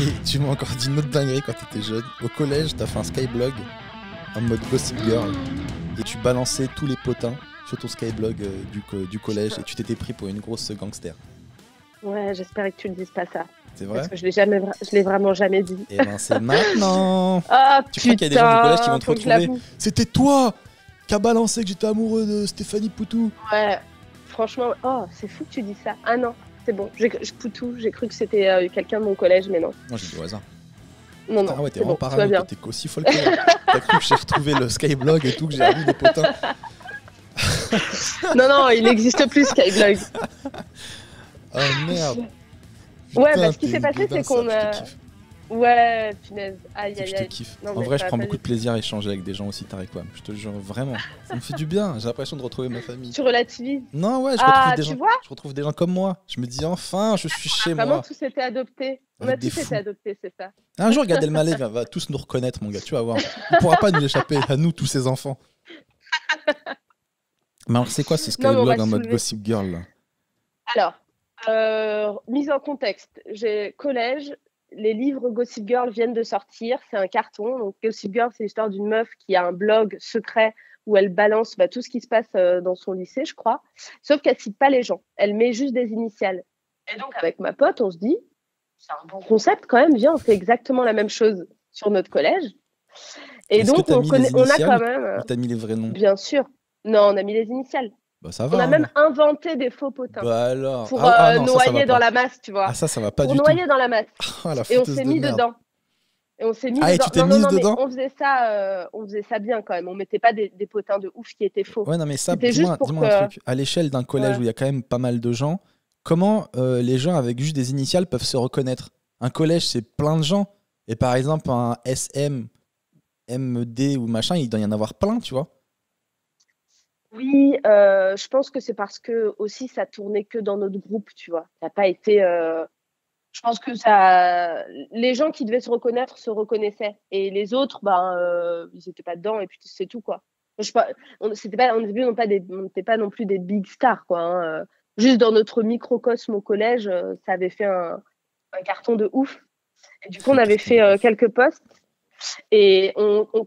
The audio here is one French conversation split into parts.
Et tu m'as encore dit une autre dinguerie quand t'étais jeune. Au collège, t'as fait un skyblog en mode Gossip Girl. Et tu balançais tous les potins sur ton skyblog du collège. Et tu t'étais pris pour une grosse gangster. Ouais, j'espérais que tu ne dises pas ça. C'est vrai? Parce que je l'ai vraiment jamais dit. Et ben c'est maintenant. Ah Tu putain, crois qu'il y a des gens du collège qui vont te faut que je retrouver? l'avoue. C'était toi qui a balancé que j'étais amoureux de Stéphanie Poutou. Ouais, franchement, oh, c'est fou que tu dis ça. Ah non, c'est bon, Poutou, j'ai cru que c'était quelqu'un de mon collège, mais non. Non, j'ai dit au hasard. Non, non, Ah ouais, t'es c'est vraiment bon, tout va parano, bien. t'es aussi folle que moi. T'as cru que j'ai retrouvé le skyblog et tout, que j'ai remis les potins. Non, non, il n'existe plus Skyblog. Oh merde. Ouais, Putain, bah ce qui t'es s'est passé, Godin, c'est qu'on ça, a... je te kiffe. Ouais, punaise, aïe, C'est que aïe, je te aïe. kiffe. Non, En mais vrai, ça je prends va pas beaucoup de du- plaisir à échanger avec des gens aussi tarés quoi. Je te jure, vraiment. Ça me fait du bien. J'ai l'impression de retrouver ma famille. Tu relativises. Non, ouais, Ah, des tu gens. vois Je retrouve des gens comme moi. Je me dis enfin, je suis chez Vraiment, moi. tous été adoptés. On Avec a des tous été fous. adoptés, c'est ça. Un jour, Gad Elmaleh va tous nous reconnaître, mon gars. Tu vas voir. Il pourra pas nous échapper à nous, tous ces enfants. Mais alors, c'est quoi ce Non, mais on va skyblog en mode soulever. Gossip Girl là? Alors, mise en contexte, j'ai collège, les livres Gossip Girl viennent de sortir, c'est un carton. Donc Gossip Girl, c'est l'histoire d'une meuf qui a un blog secret où elle balance tout ce qui se passe dans son lycée, je crois. Sauf qu'elle cite pas les gens, elle met juste des initiales. Et donc avec ma pote, on se dit, c'est un bon concept quand même, viens, on fait exactement la même chose sur notre collège. Et Est-ce que donc t'as mis les on a initiales quand même, ou t'as mis les vrais noms? bien sûr, non, on a mis les initiales. Bah ça On va. a même inventé des faux potins Bah alors. pour Non, ça va noyer dans pas. la masse, tu vois. Ah ça va pas Pour du tout. noyer dans la masse. Ah la Et on fouteuse s'est de mis merde. dedans. Et on s'est mis Ah, et dedans. tu t'es Non, non, mise non, mais dedans? on faisait ça bien quand même. On mettait pas des potins de ouf qui étaient faux. Ouais, non, mais ça, C'était juste pour dis-moi que... un truc. À l'échelle d'un collège Ouais. où il y a quand même pas mal de gens, comment les gens avec juste des initiales peuvent se reconnaître? Un collège, c'est plein de gens. Et par exemple, un SM, MD ou machin, il doit y en avoir plein, tu vois. Oui, je pense que c'est parce que aussi ça tournait que dans notre groupe, tu vois. Ça n'a pas été... Je pense que ça... Les gens qui devaient se reconnaître se reconnaissaient. Et les autres, ils n'étaient pas dedans et puis c'est tout, quoi. Je sais pas, on n'était pas non plus des big stars, quoi. Hein. Juste dans notre microcosme au collège, ça avait fait un carton de ouf. Et du coup, on avait fait quelques posts. Et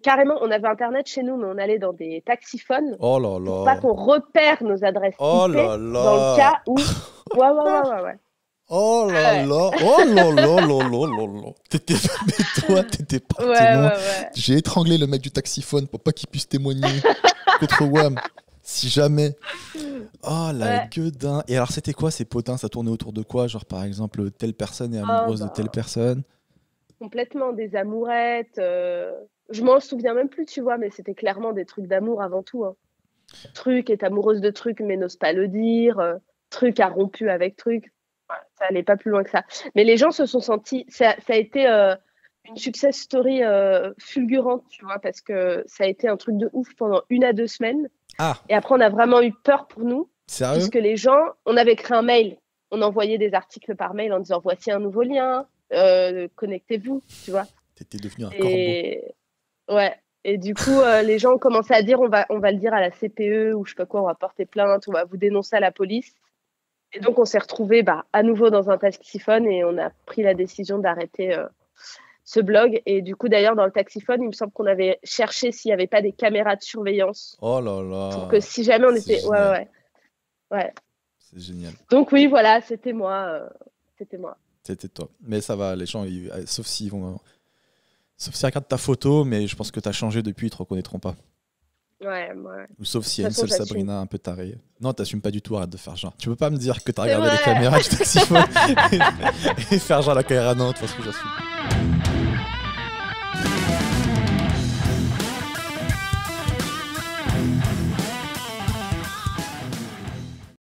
carrément, on avait Internet chez nous, mais on allait dans des taxiphones Oh là pour pas là. qu'on repère nos adresses Oh IP là dans le là. cas où... Ouais. Oh là Ouais. là. Oh là là là là là là. Mais toi, t'étais pas Ouais. témoin. J'ai étranglé le mec du taxiphone pour pas qu'il puisse témoigner contre WAM. Si jamais. Oh la Ouais. gueudin. Et alors, c'était quoi ces potins? Ça tournait autour de quoi? Genre, par exemple, telle personne est amoureuse de telle personne. Complètement des amourettes. Je m'en souviens même plus, tu vois, mais c'était clairement des trucs d'amour avant tout. Hein. Truc est amoureuse de truc, mais n'ose pas le dire. Truc a rompu avec truc. Ouais, ça allait pas plus loin que ça. Mais les gens se sont sentis... Ça a été une success story fulgurante, tu vois, parce que ça a été un truc de ouf pendant 1 à 2 semaines. Ah, Et après, on a vraiment eu peur pour nous, sérieux? puisque les gens... On avait créé un mail. On envoyait des articles par mail en disant « Voici un nouveau lien. Connectez-vous », tu vois. T'étais devenu un corbeau. Et... Ouais. Et du coup, les gens ont commencé à dire on va le dire à la CPE ou je sais pas quoi, on va porter plainte, on va vous dénoncer à la police. Et donc, on s'est retrouvés à nouveau dans un taxiphone et on a pris la décision d'arrêter ce blog. Et du coup, d'ailleurs, dans le taxiphone, il me semble qu'on avait cherché s'il n'y avait pas des caméras de surveillance Oh là là. pour que si jamais on C'est était... génial. Ouais. C'est génial. Donc oui, voilà, c'était moi. C'était moi. C'était toi. Mais ça va, les gens, sauf s'ils vont. Sauf s'ils regardent ta photo, mais je pense que t'as changé depuis, ils te reconnaîtraient pas. Ouais. Ou sauf s'il y a De une toute seule façon, Sabrina un peu tarée. Non, t'assumes pas du tout, arrête de faire genre. Tu peux pas me dire que t'as C'est regardé les vrai. caméras du taxiphone et faire genre la caméra non, de toute façon, j'assume.